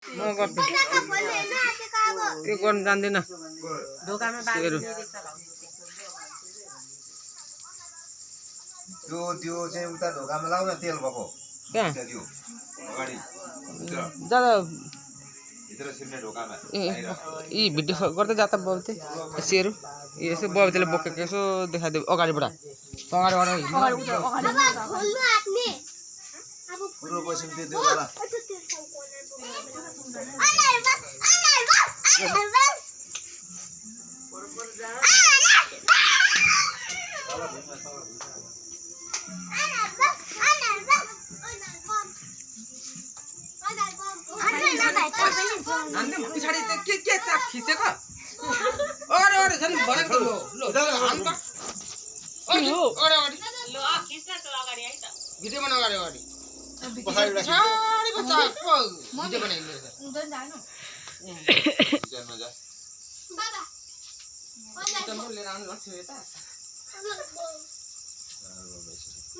म गर्छु त्यो गर्न जान्दिन ढोकामा त्यो चाहिँ उता ढोकामा लाउ न तेल भएको कहाँ त्यो अगाडि जाँदा भित्र छिर्ने ढोकामा यी भिडियो गर्दै जाँदा बबिते यसैहरू यसो बबितेले बोकेको यसो देखाइदियो अगाडिबाट पूर्व पश्चिम त्यो वाला अन्त पछाडि त के चाप खिचेको अरे अरे झन् भनेको त ल अन्त अरे अगाडि ल खिच्न त अगाडि आइ त भिडियो बना अगाडि पछाडि बच्चा भिडियो बनाइले उदन जानु जन्म जा बाबा तम लिएर आउनु लाग्छ यता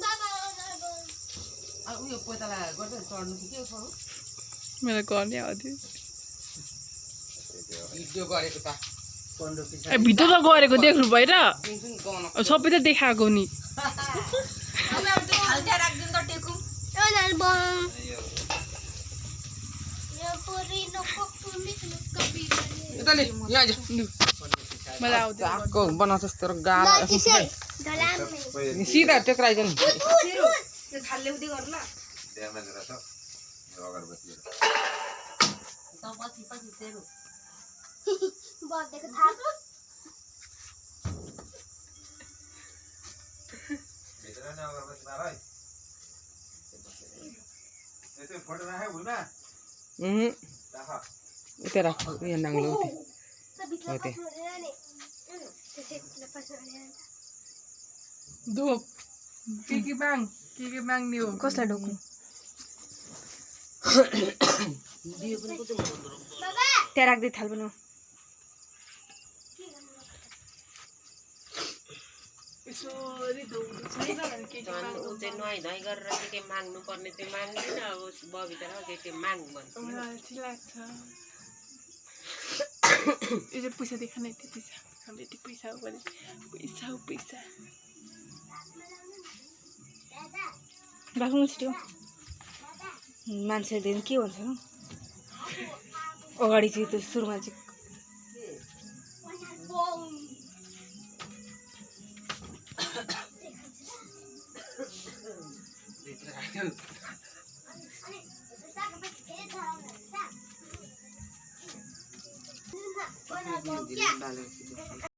बाबा आ उयो पैताला गर्दै चढ्नु कि के छोड्नु मेरो गर्ने आउँथ्यो भिडियो गरेको त भिडियो त गरेको देख्नु भएर सुन गाउन सबै त देखाएको नि यताले यहाँ आइज मलाई आउँथ्यो आको बनाउँछस् तर गाला सिधा टेक्राइज नि ड्यामेज रहेछ अगरबत्ती भित्र नै अगरबत्ती मार है त्यो फोटो राखे भुइँमा राख उतै राख यहाँ नाङ्लो उतै धोप के बाङ नि हो कसलाई ढोक्नु त्यहाँ राख्दै थाल बनु नुहाइ धुवाइ गरेर के माग्नु पर्ने त्यो माग्दैन अब बबिता के माग भन्छ यो चाहिँ पैसा देखा नै थियो पैसा हामीले यति पैसा हो भने पैसा राख्नु छिटो मान्छेहरूले के भन्छ अगाडि चाहिँ त्यो सुरुमा चाहिँ